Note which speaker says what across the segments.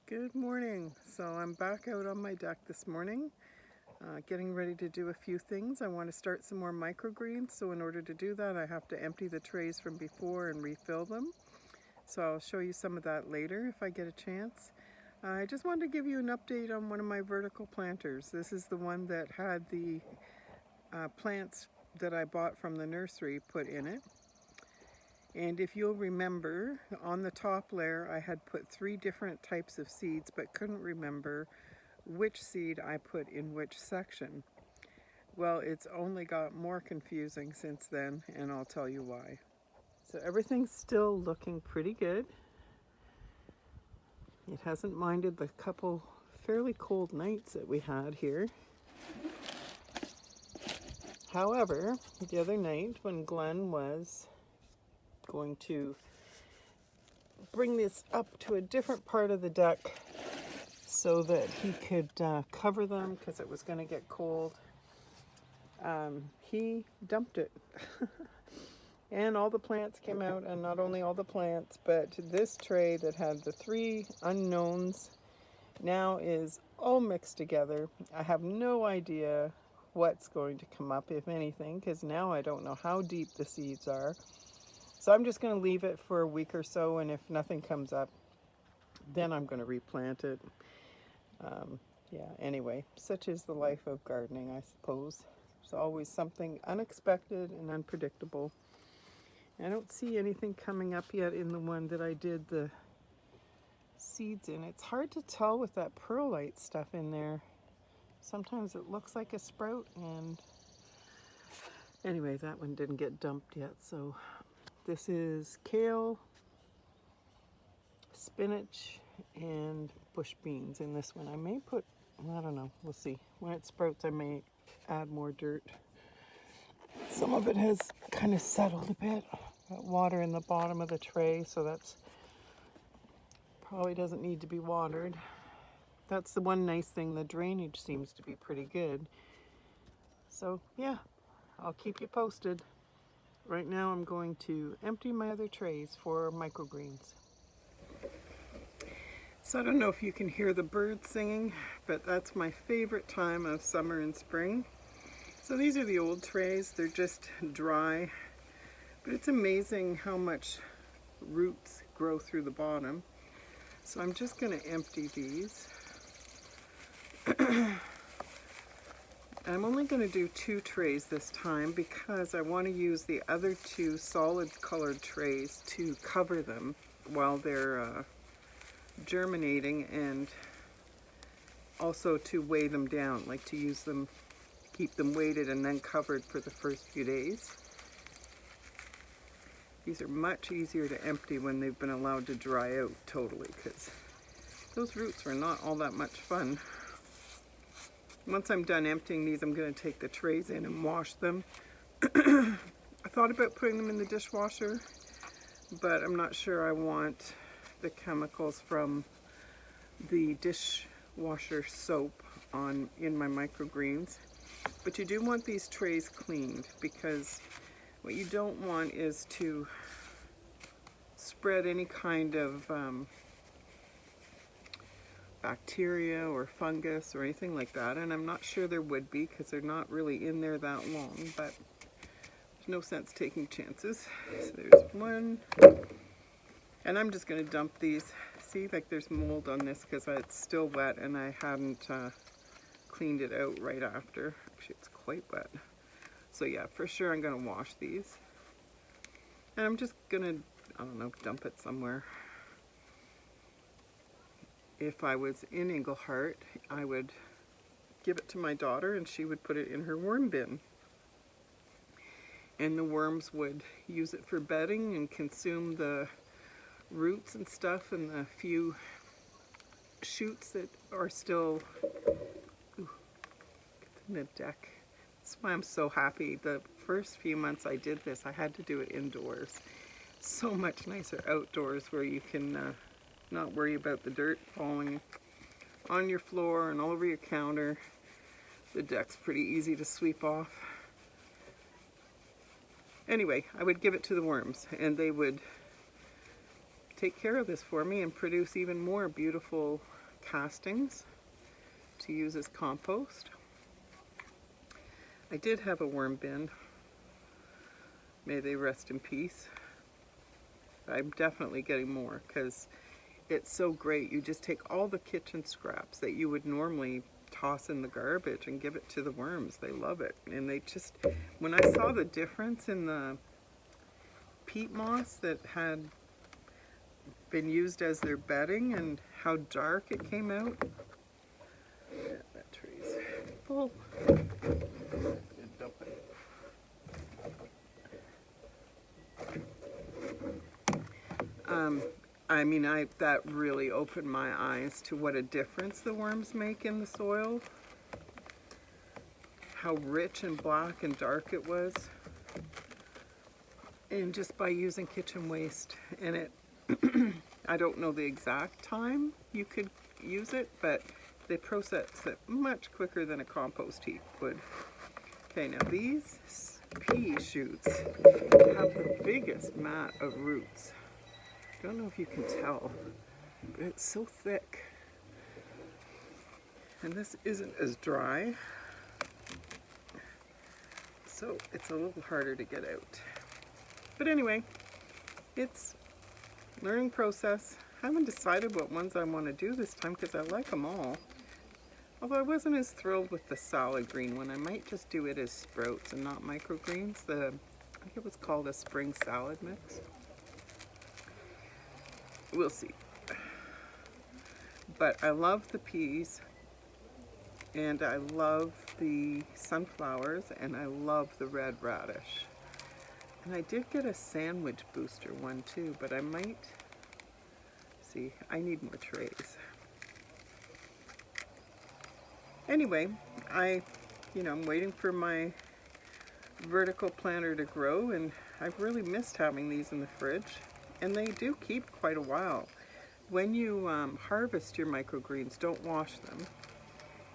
Speaker 1: Good morning. So I'm back out on my deck this morning, getting ready to do a few things. I want to start some more microgreens, so in order to do that I have to empty the trays from before and refill them. So I'll show you some of that later if I get a chance. I just wanted to give you an update on one of my vertical planters. This is the one that had the plants that I bought from the nursery put in it. And if you'll remember, on the top layer I had put 3 different types of seeds but couldn't remember which seed I put in which section. Well, it's only got more confusing since then, and I'll tell you why. So everything's still looking pretty good. It hasn't minded the couple fairly cold nights that we had here. However, the other night when Glenn was going to bring this up to a different part of the deck so that he could cover them because it was going to get cold, he dumped it. And all the plants came out, and not only all the plants, but this tray that had the 3 unknowns now is all mixed together. I have no idea what's going to come up, if anything, because now I don't know how deep the seeds are. So I'm just going to leave it for a week or so, and if nothing comes up, then I'm going to replant it. Yeah, anyway, such is the life of gardening, I suppose. There's always something unexpected and unpredictable. I don't see anything coming up yet in the one that I did the seeds in. It's hard to tell with that perlite stuff in there. Sometimes it looks like a sprout, and anyway, that one didn't get dumped yet. So this is kale, spinach, and bush beans in this one. I may put, I don't know, we'll see. When it sprouts I may add more dirt. Some of it has kind of settled a bit. Got water in the bottom of the tray, so that's probably doesn't need to be watered. That's the one nice thing, the drainage seems to be pretty good. So yeah, I'll keep you posted. Right now I'm going to empty my other trays for microgreens. So I don't know if you can hear the birds singing, but that's my favorite time of summer and spring. So these are the old trays, they're just dry, but it's amazing how much roots grow through the bottom. So I'm just going to empty these. I'm only going to do 2 trays this time because I want to use the other 2 solid colored trays to cover them while they're germinating, and also to weigh them down, like to use them, keep them weighted and then covered for the first few days. These are much easier to empty when they've been allowed to dry out totally, because those roots were not all that much fun. Once I'm done emptying these, I'm going to take the trays in and wash them. I thought about putting them in the dishwasher, but I'm not sure I want the chemicals from the dishwasher soap in my microgreens. But you do want these trays cleaned, because what you don't want is to spread any kind of bacteria or fungus or anything like that, and I'm not sure there would be because they're not really in there that long, but there's no sense taking chances. So there's one, and I'm just going to dump these. See, like there's mold on this because it's still wet and I hadn't cleaned it out right after. Actually, it's quite wet. So yeah, for sure I'm going to wash these, and I'm just going to, I don't know, dump it somewhere. If I was in Englehart, I would give it to my daughter and she would put it in her worm bin. And the worms would use it for bedding and consume the roots and stuff and the few shoots that are still in the deck. That's why I'm so happy. The first few months I did this, I had to do it indoors. So much nicer outdoors where you can not worry about the dirt falling on your floor and all over your counter. The deck's pretty easy to sweep off. Anyway, I would give it to the worms and they would take care of this for me and produce even more beautiful castings to use as compost. I did have a worm bin. May they rest in peace. I'm definitely getting more because it's so great. You just take all the kitchen scraps that you would normally toss in the garbage and give it to the worms. They love it. And they just, when I saw the difference in the peat moss that had been used as their bedding and how dark it came out. Yeah, that tree's full. Dump it. I mean, that really opened my eyes to what a difference the worms make in the soil. How rich and black and dark it was. And just by using kitchen waste. And it, I don't know the exact time you could use it, but they process it much quicker than a compost heap would. Okay, now these pea shoots have the biggest mat of roots. I don't know if you can tell, but it's so thick. And this isn't as dry, so it's a little harder to get out. But anyway, it's a learning process. I haven't decided what ones I want to do this time because I like them all. Although I wasn't as thrilled with the salad green one. I might just do it as sprouts and not microgreens. I think it was called a spring salad mix. We'll see. But I love the peas, and I love the sunflowers, and I love the red radish. And I did get a sandwich booster one too, but I might, see, I need more trays. Anyway, I'm waiting for my vertical planter to grow, and I've really missed having these in the fridge. And they do keep quite a while. When you harvest your microgreens, don't wash them.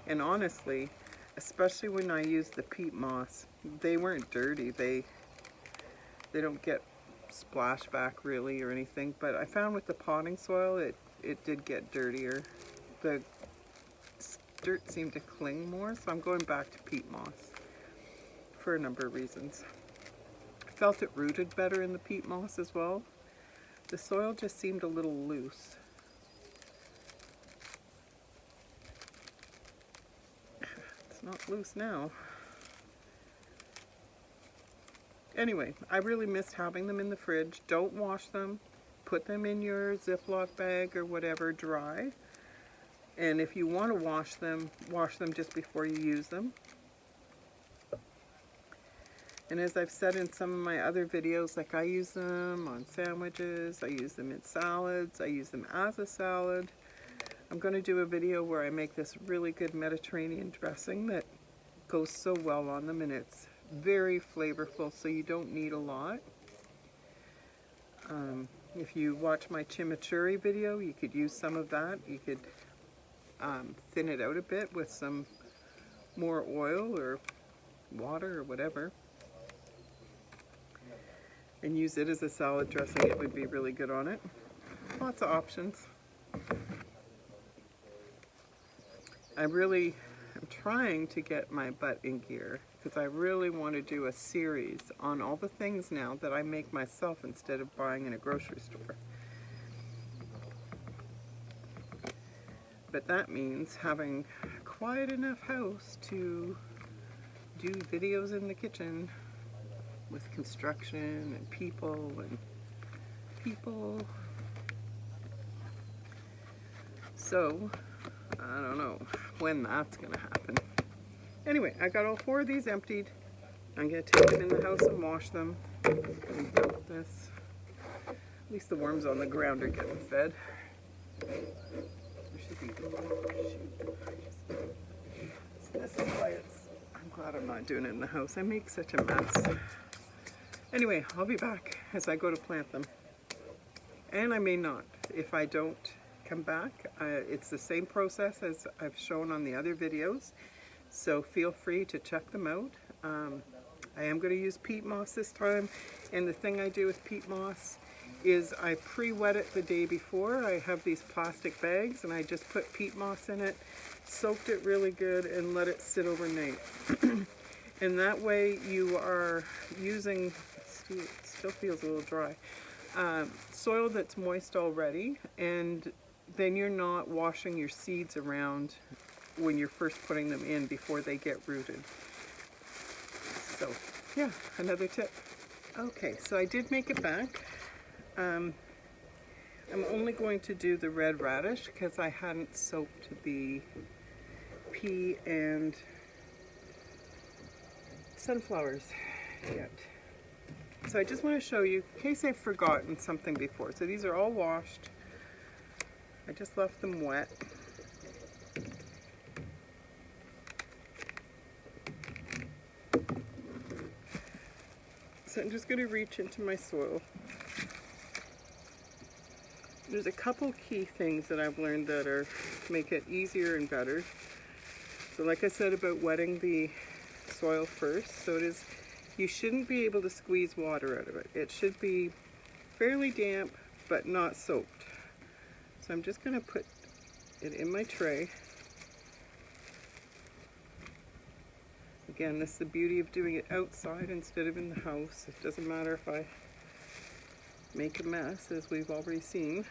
Speaker 1: And honestly, especially when I use the peat moss, they weren't dirty. They don't get splashback really or anything. But I found with the potting soil, it did get dirtier. The dirt seemed to cling more, so I'm going back to peat moss for a number of reasons. I felt it rooted better in the peat moss as well. The soil just seemed a little loose. It's not loose now. Anyway, I really missed having them in the fridge. Don't wash them. Put them in your Ziploc bag or whatever dry. And if you want to wash them just before you use them. And as I've said in some of my other videos, like I use them on sandwiches, I use them in salads, I use them as a salad. I'm going to do a video where I make this really good Mediterranean dressing that goes so well on them, and it's very flavorful, so you don't need a lot. If you watch my chimichurri video, you could use some of that. You could thin it out a bit with some more oil or water or whatever, and use it as a salad dressing. It would be really good on it. Lots of options. I'm trying to get my butt in gear because I really want to do a series on all the things now that I make myself instead of buying in a grocery store. But that means having a quiet enough house to do videos in the kitchen with construction and people. So, I don't know when that's going to happen. Anyway, I got all 4 of these emptied. I'm going to take them in the house and wash them. And dump this. At least the worms on the ground are getting fed. There should be so this is why I'm glad I'm not doing it in the house. I make such a mess. Anyway, I'll be back as I go to plant them. And I may not. If I don't come back, it's the same process as I've shown on the other videos. So feel free to check them out. I am going to use peat moss this time. And the thing I do with peat moss is I pre-wet it the day before. I have these plastic bags and I just put peat moss in it, soaked it really good, and let it sit overnight. And that way you are using, it still feels a little dry, soil that's moist already, and then you're not washing your seeds around when you're first putting them in before they get rooted. So yeah, another tip. Okay, so I did make it back. I'm only going to do the red radish because I hadn't soaked the pea and sunflowers yet. So I just want to show you, in case I've forgotten something before. So these are all washed. I just left them wet. So I'm just going to reach into my soil. There's a couple key things that I've learned that make it easier and better. So like I said about wetting the soil first, so you shouldn't be able to squeeze water out of it. It should be fairly damp but not soaked. So I'm just going to put it in my tray. Again, this is the beauty of doing it outside instead of in the house. It doesn't matter if I make a mess, as we've already seen.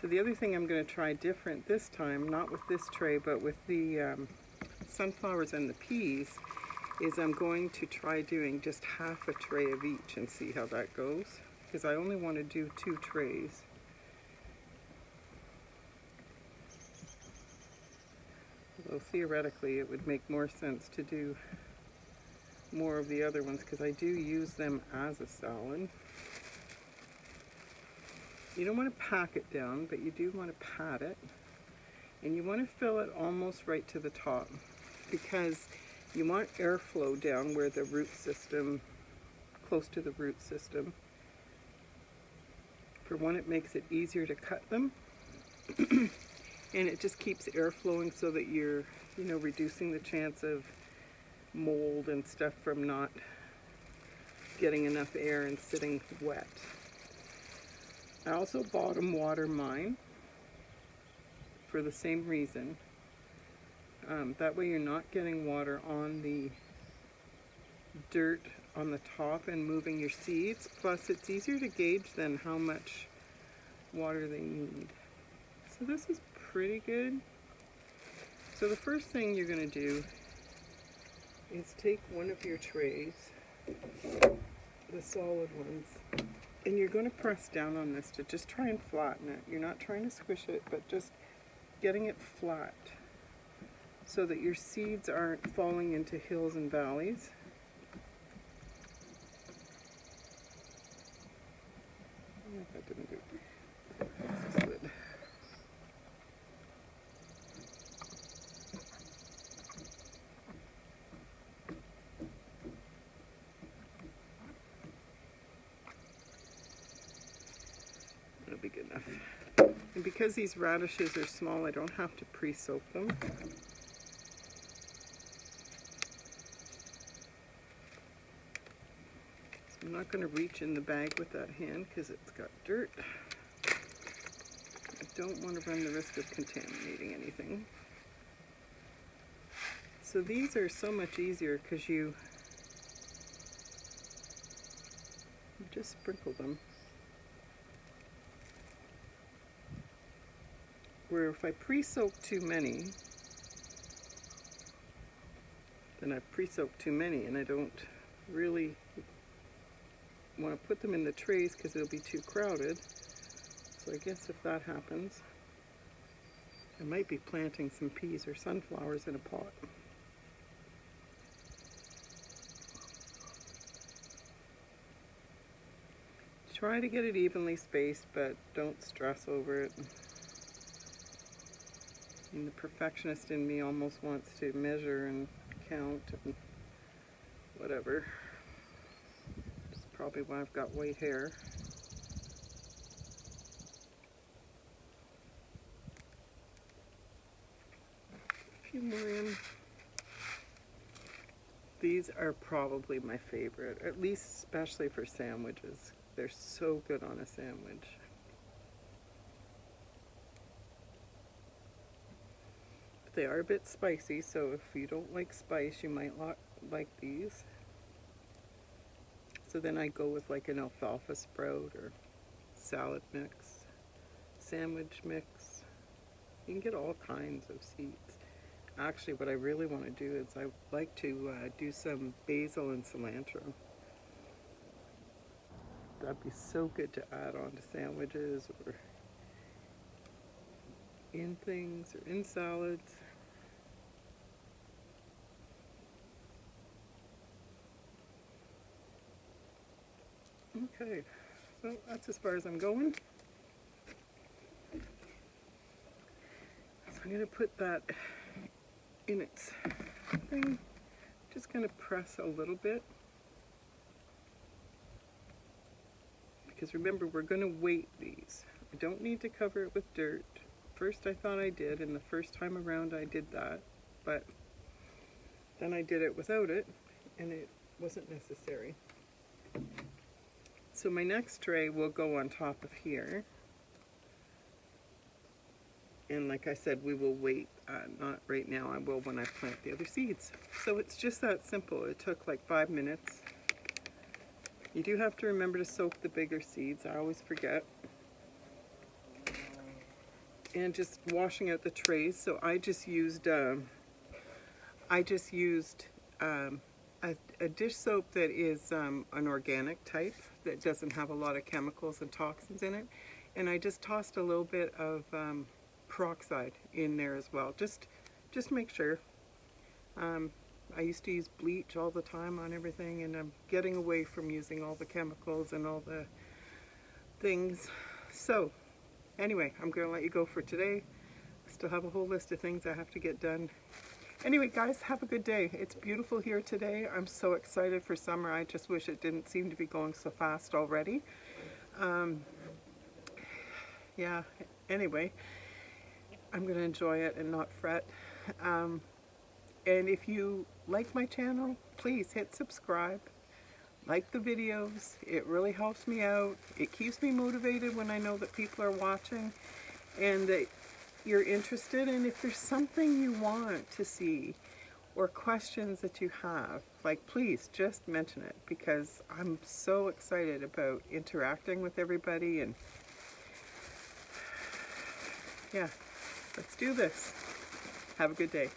Speaker 1: So the other thing I'm going to try different this time, not with this tray, but with the sunflowers and the peas, is I'm going to try doing just half a tray of each and see how that goes, because I only want to do 2 trays. Although theoretically it would make more sense to do more of the other ones because I do use them as a salad. You don't want to pack it down, but you do want to pat it. And you want to fill it almost right to the top because you want airflow down where the root system, close to the root system. For one, it makes it easier to cut them. And it just keeps air flowing so that you're, reducing the chance of mold and stuff from not getting enough air and sitting wet. I also bottom water mine for the same reason. That way you're not getting water on the dirt on the top and moving your seeds. Plus it's easier to gauge then how much water they need. So this is pretty good. So the first thing you're going to do is take one of your trays, the solid ones, and you're going to press down on this to just try and flatten it. You're not trying to squish it, but just getting it flat so that your seeds aren't falling into hills and valleys. That didn't do it. That's good. That'll be good enough. And because these radishes are small, I don't have to pre-soak them. So I'm not going to reach in the bag with that hand because it's got dirt. I don't want to run the risk of contaminating anything. So these are so much easier because you just sprinkle them. Where if I pre-soak too many, then I've pre-soaked too many and I don't really want to put them in the trays because it'll be too crowded. So I guess if that happens, I might be planting some peas or sunflowers in a pot. Try to get it evenly spaced, but don't stress over it. And the perfectionist in me almost wants to measure and count and whatever. That's probably why I've got white hair. A few more in. These are probably my favorite, at least especially for sandwiches. They're so good on a sandwich. But they are a bit spicy, so if you don't like spice, you might not like these. So then I go with like an alfalfa sprout or salad mix, sandwich mix. You can get all kinds of seeds. Actually, what I really want to do is I like to do some basil and cilantro. That'd be so good to add on to sandwiches or in things or in salads. Okay, so that's as far as I'm going. So I'm going to put that in its thing. Just going to press a little bit. Because remember, we're going to weight these. I don't need to cover it with dirt. First I thought I did, and the first time around I did that. But then I did it without it, and it wasn't necessary. So my next tray will go on top of here. And like I said, we will wait, not right now, I will when I plant the other seeds. So it's just that simple. It took like 5 minutes. You do have to remember to soak the bigger seeds. I always forget. And just washing out the trays. So I just used a dish soap that is an organic type that doesn't have a lot of chemicals and toxins in it. And I just tossed a little bit of peroxide in there as well. Just make sure. I used to use bleach all the time on everything, and I'm getting away from using all the chemicals and all the things. So anyway, I'm going to let you go for today. I still have a whole list of things I have to get done. Anyway, guys, have a good day. It's beautiful here today. I'm so excited for summer. I just wish it didn't seem to be going so fast already. Yeah, anyway, I'm going to enjoy it and not fret. And if you like my channel, please hit subscribe. Like the videos. It really helps me out. It keeps me motivated when I know that people are watching and that you're interested. And if there's something you want to see or questions that you have, like, please just mention it, because I'm so excited about interacting with everybody. And yeah, let's do this. Have a good day.